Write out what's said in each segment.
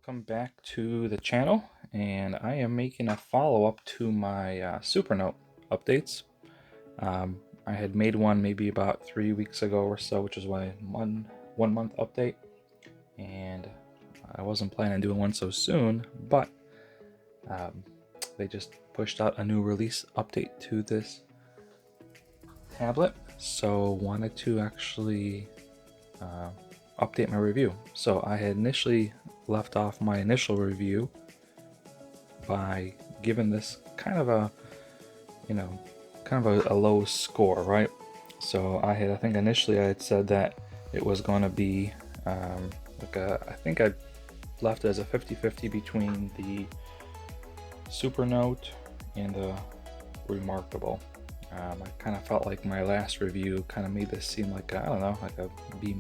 Welcome back to the channel, and I am making a follow-up to my Supernote updates. I had made one maybe about 3 weeks ago or so, which is my one month update, and I wasn't planning on doing one so soon, but um, they just pushed out a new release update to this tablet, so wanted to actually update my review. So I had initially left off my initial review by giving this kind of a, a low score, right? So I think initially I had said that it was going to be I think I left it as a 50-50 between the Supernote and the Remarkable. I kind of felt like my last review kind of made this seem like I don't know, like a B-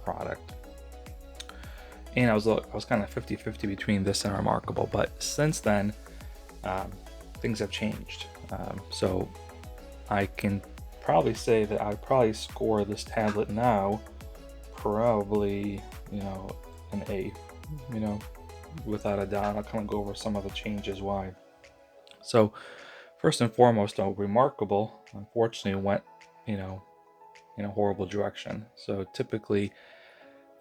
product. And I was kind of 50-50 between this and Remarkable, but since then things have changed. So I can probably say that I probably score this tablet now probably an A, without a doubt. I'll kind of go over some of the changes why. So first and foremost, Remarkable unfortunately went in a horrible direction. So typically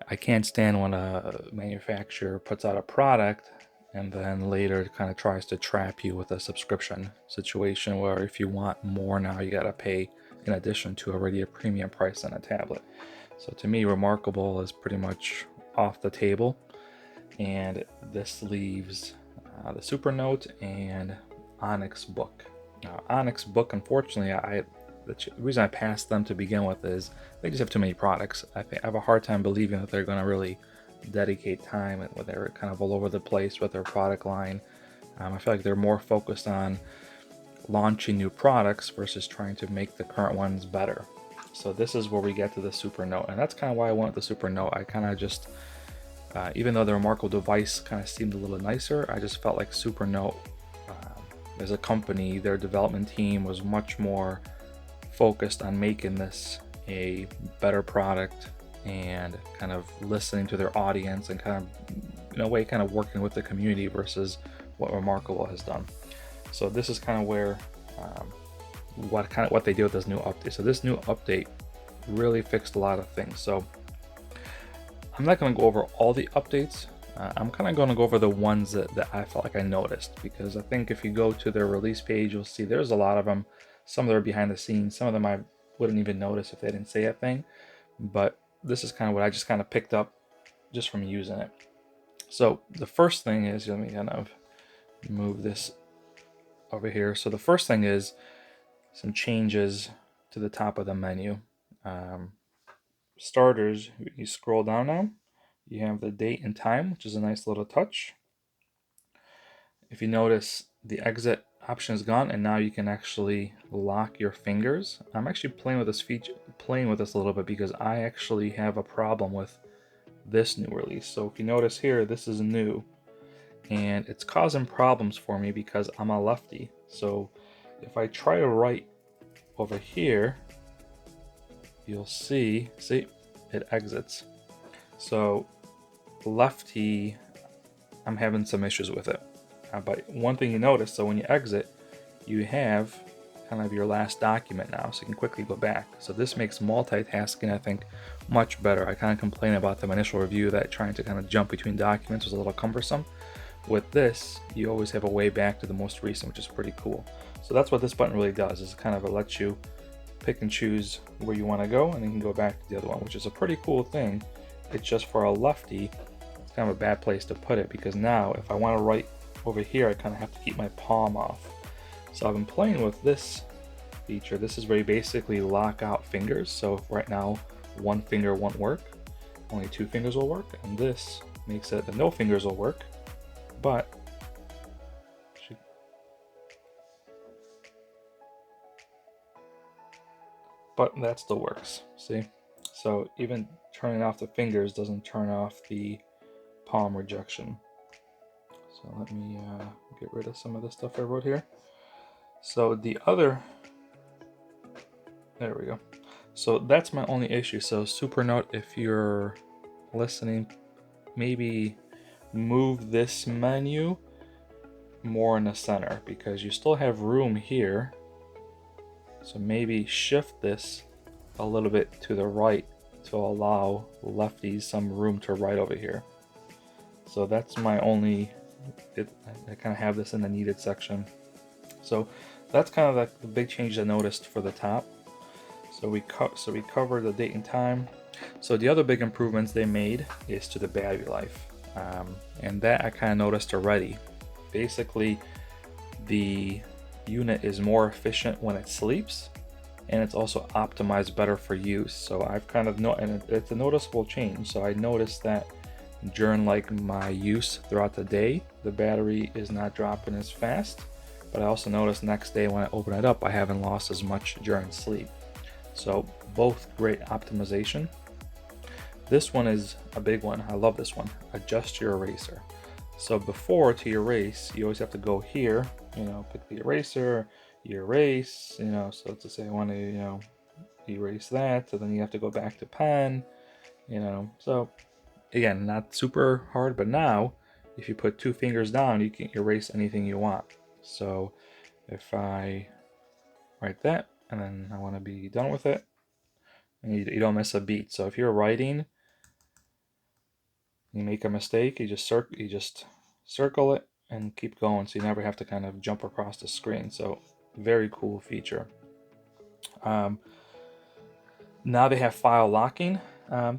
I can't stand when a manufacturer puts out a product and then later kind of tries to trap you with a subscription situation where if you want more now you gotta pay in addition to already a premium price on a tablet. So to me, Remarkable is pretty much off the table, and this leaves the Supernote and Onyx Book. Now, Onyx Book, unfortunately, the reason I passed them to begin with is they just have too many products. I have a hard time believing that they're going to really dedicate time, and when they're kind of all over the place with their product line. I feel like they're more focused on launching new products versus trying to make the current ones better. So this is where we get to the Supernote, and that's kind of why I wanted the Supernote. I kind of just, even though the Remarkable device kind of seemed a little nicer, I just felt like Supernote, as a company, their development team was much more focused on making this a better product and kind of listening to their audience and kind of, in a way, kind of working with the community versus what Remarkable has done. So this is kind of where what they did with this new update. So this new update really fixed a lot of things. So I'm not going to go over all the updates. I'm kind of going to go over the ones that I felt like I noticed, because I think if you go to their release page, you'll see there's a lot of them. Some of them are behind the scenes. Some of them I wouldn't even notice if they didn't say a thing. But this is kind of what I just kind of picked up just from using it. So the first thing is, let me kind of move this over here. So the first thing is some changes to the top of the menu. Starters, you scroll down now, you have the date and time, which is a nice little touch. If you notice, the exit option is gone, and now you can actually lock your fingers. I'm actually playing with this a little bit because I actually have a problem with this new release. So if you notice here, this is new, and it's causing problems for me because I'm a lefty. So if I try to write over here, you'll see it exits. So lefty, I'm having some issues with it. But one thing you notice, so when you exit, you have kind of your last document now, so you can quickly go back. So this makes multitasking, I think, much better. I kind of complained about the initial review that trying to kind of jump between documents was a little cumbersome. With this, you always have a way back to the most recent, which is pretty cool. So that's what this button really does, is kind of lets you pick and choose where you want to go, and then you can go back to the other one, which is a pretty cool thing. It's just for a lefty, it's kind of a bad place to put it, because now if I want to write over here, I kind of have to keep my palm off. So I've been playing with this feature. This is where you basically lock out fingers. So if right now one finger won't work, only two fingers will work, and this makes it that no fingers will work, but that still works. See? So even turning off the fingers doesn't turn off the palm rejection. So let me get rid of some of the stuff I wrote here. So there we go. So that's my only issue. So Supernote, if you're listening, maybe move this menu more in the center because you still have room here. So maybe shift this a little bit to the right to allow lefties some room to write over here. So that's my only, I kind of have this in the needed section. So that's kind of the big change I noticed for the top. So we covered the date and time. So the other big improvements they made is to the battery life, and that I kind of noticed already. Basically, the unit is more efficient when it sleeps, and it's also optimized better for use. So I've kind of and it's a noticeable change. So I noticed that during like my use throughout the day, the battery is not dropping as fast. But I also noticed next day when I open it up, I haven't lost as much during sleep. So both great optimization. This one is a big one. I love this one. Adjust your eraser. So before, to erase, you always have to go here, pick the eraser, you erase, so to say I want to, erase that, so then you have to go back to pen, so again, not super hard, but now if you put 2 fingers down, you can erase anything you want. So if I write that and then I want to be done with it, and you don't miss a beat. So if you're writing, you make a mistake, you just circle it and keep going, so you never have to kind of jump across the screen. So very cool feature. Now they have file locking.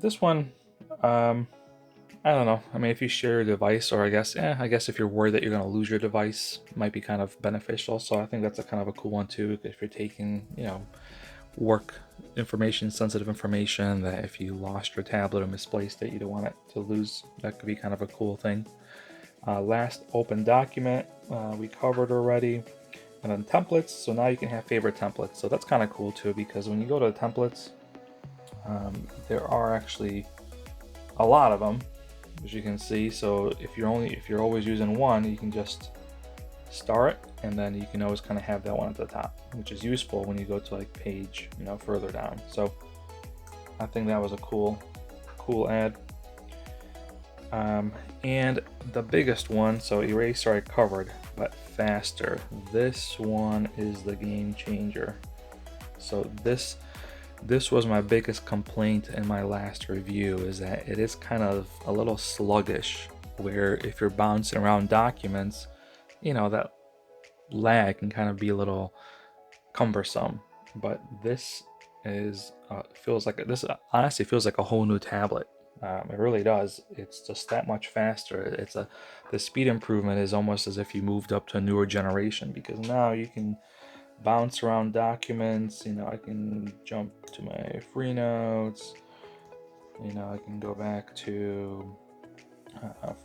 This one, I don't know. I mean, if you share your device, or I guess if you're worried that you're going to lose your device, might be kind of beneficial. So I think that's a kind of a cool one too. If you're taking, work information, sensitive information, that if you lost your tablet or misplaced it, you don't want it to lose. That could be kind of a cool thing. Last, open document, we covered already. And then templates, so now you can have favorite templates. So that's kind of cool too, because when you go to the templates, there are actually a lot of them, as you can see. So if you're always using one, you can just start, and then you can always kind of have that one at the top, which is useful when you go to like page, further down. So I think that was a cool add. And the biggest one, so eraser I covered, but faster. This one is the game changer. So this was my biggest complaint in my last review, is that it is kind of a little sluggish, where if you're bouncing around documents, that lag can kind of be a little cumbersome. But this is this honestly feels like a whole new tablet. It really does. It's just that much faster. The speed improvement is almost as if you moved up to a newer generation, because now you can bounce around documents. I can jump to my free notes. I can go back to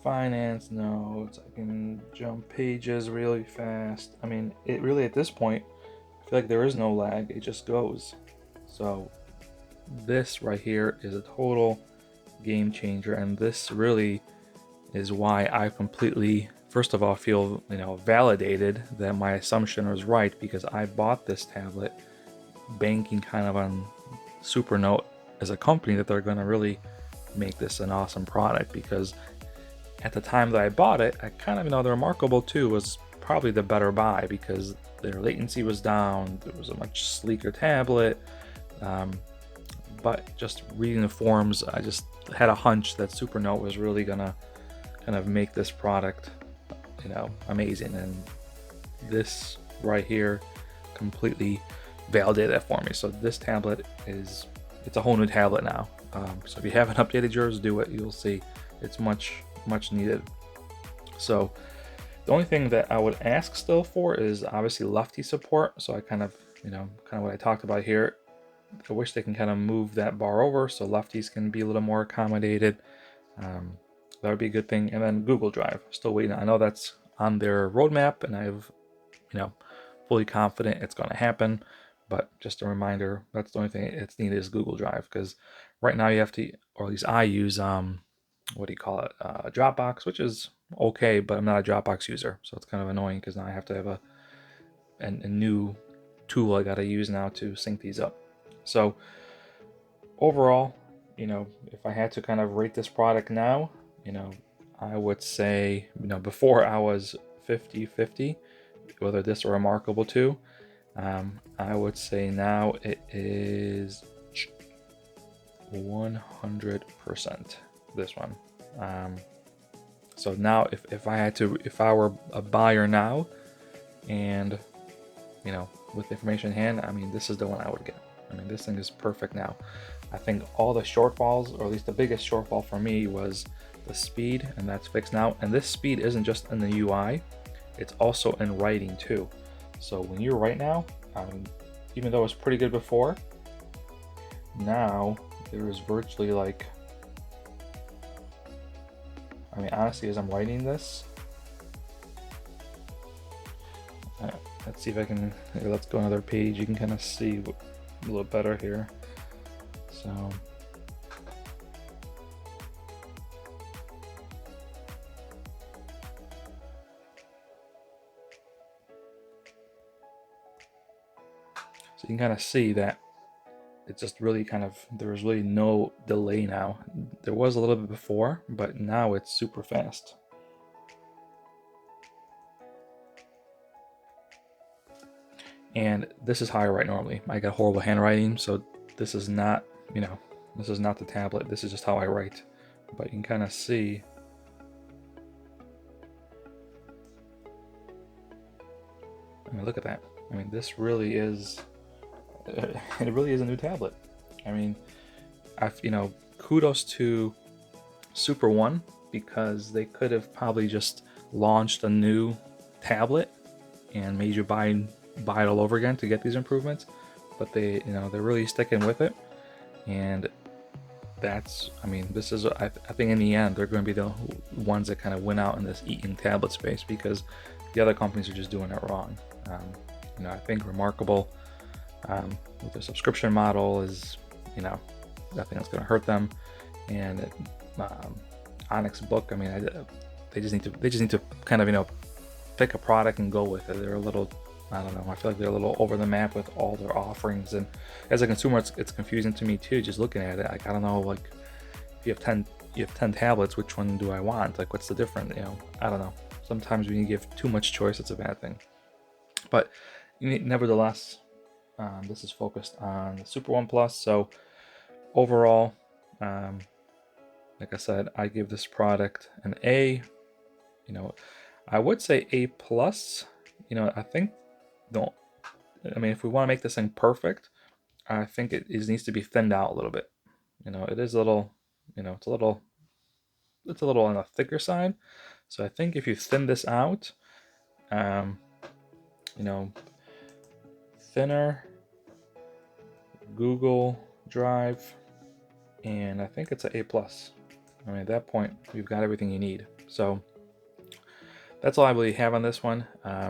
finance notes. I can jump pages really fast. I mean, it really, at this point, I feel like there is no lag. It just goes. So this right here is a total game changer, and this really is why I completely, first of all, feel validated that my assumption was right, because I bought this tablet banking kind of on Supernote as a company, that they're going to really make this an awesome product. Because at the time that I bought it, I kind of the Remarkable 2 was probably the better buy, because their latency was down, there was a much sleeker tablet, but just reading the forums, I just had a hunch that Supernote was really gonna kind of make this product, amazing. And this right here completely validated that for me. So this tablet it's a whole new tablet now. So if you haven't updated yours, do it. You'll see it's much needed. So the only thing that I would ask still for is obviously lefty support. So I kind of what I talked about here. I wish they can kind of move that bar over so lefties can be a little more accommodated. That would be a good thing. And then Google Drive, still waiting. I know that's on their roadmap, and I've fully confident it's going to happen. But just a reminder, that's the only thing it's needed is Google Drive, because right now you have to, or at least I use what do you call it, Dropbox, which is okay, but I'm not a Dropbox user, so it's kind of annoying, because now I have to have a new tool I got to use now to sync these up. So overall, if I had to kind of rate this product now, I would say, before I was 50-50, whether this or Remarkable 2. I would say now it is 100% this one. So now if I were a buyer now, and with the information in hand, I mean, this is the one I would get. I mean, this thing is perfect now. I think all the shortfalls, or at least the biggest shortfall for me, was the speed, and that's fixed now. And this speed isn't just in the UI, it's also in writing too. So when you write now, even though it was pretty good before, now there is virtually like, I mean, honestly, as I'm writing this, let's see if I can, let's go another page. You can kind of see a little better here. So you can kind of see that it's just really there's really no delay now. There was a little bit before, but now it's super fast. And this is how I write normally. I got horrible handwriting, so this is not, this is not the tablet. This is just how I write. But you can kind of see. I mean, look at that. I mean, this really is, it really is a new tablet. I mean, kudos to Super One, because they could have probably just launched a new tablet and made you buy it all over again to get these improvements, but they're really sticking with it. And that's, I mean, this is, I think in the end they're going to be the ones that kind of win out in this eating tablet space, because the other companies are just doing it wrong. I think Remarkable with their subscription model is, nothing that's going to hurt them. And Onyx Book, I mean, they just need to kind of pick a product and go with it. They're a little, I don't know, I feel like they're a little over the map with all their offerings, and as a consumer it's confusing to me too, just looking at it. Like, I don't know, like, if you have 10 tablets, which one do I want? Like, what's the difference? I don't know. Sometimes when you give too much choice, it's a bad thing. But nevertheless, this is focused on the Super One Plus. So overall, like I said, I give this product an A. I would say A plus. I think, I mean, if we want to make this thing perfect, I think it needs to be thinned out a little bit. It is a little, it's a little on the thicker side. So I think if you thin this out, thinner, Google Drive, and I think it's an A plus. I mean, at that point, you've got everything you need. So that's all I really have on this one. There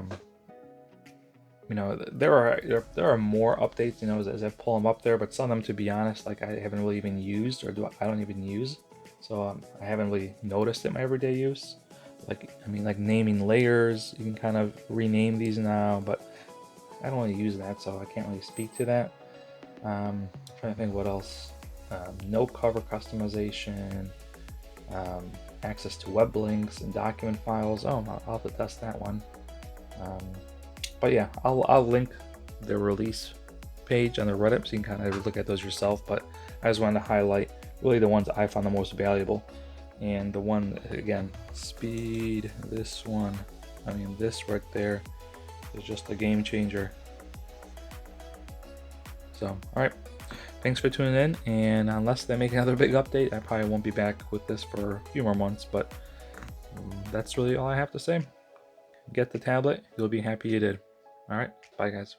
are more updates, as I pull them up there, but some of them, to be honest, like, I haven't really even used, or I don't even use. So I haven't really noticed it in my everyday use. Like, I mean, like naming layers, you can kind of rename these now, but I don't really use that, so I can't really speak to that. I'm trying to think what else. No cover customization, access to web links and document files. Oh, I'll have to test that one. But yeah, I'll link the release page on the Reddit so you can kind of look at those yourself. But I just wanted to highlight really the ones I found the most valuable. And the one, again, speed, this one, I mean, this right there is just a game changer. So, all right, thanks for tuning in. And unless they make another big update, I probably won't be back with this for a few more months. But that's really all I have to say. Get the tablet, you'll be happy you did. All right, bye guys.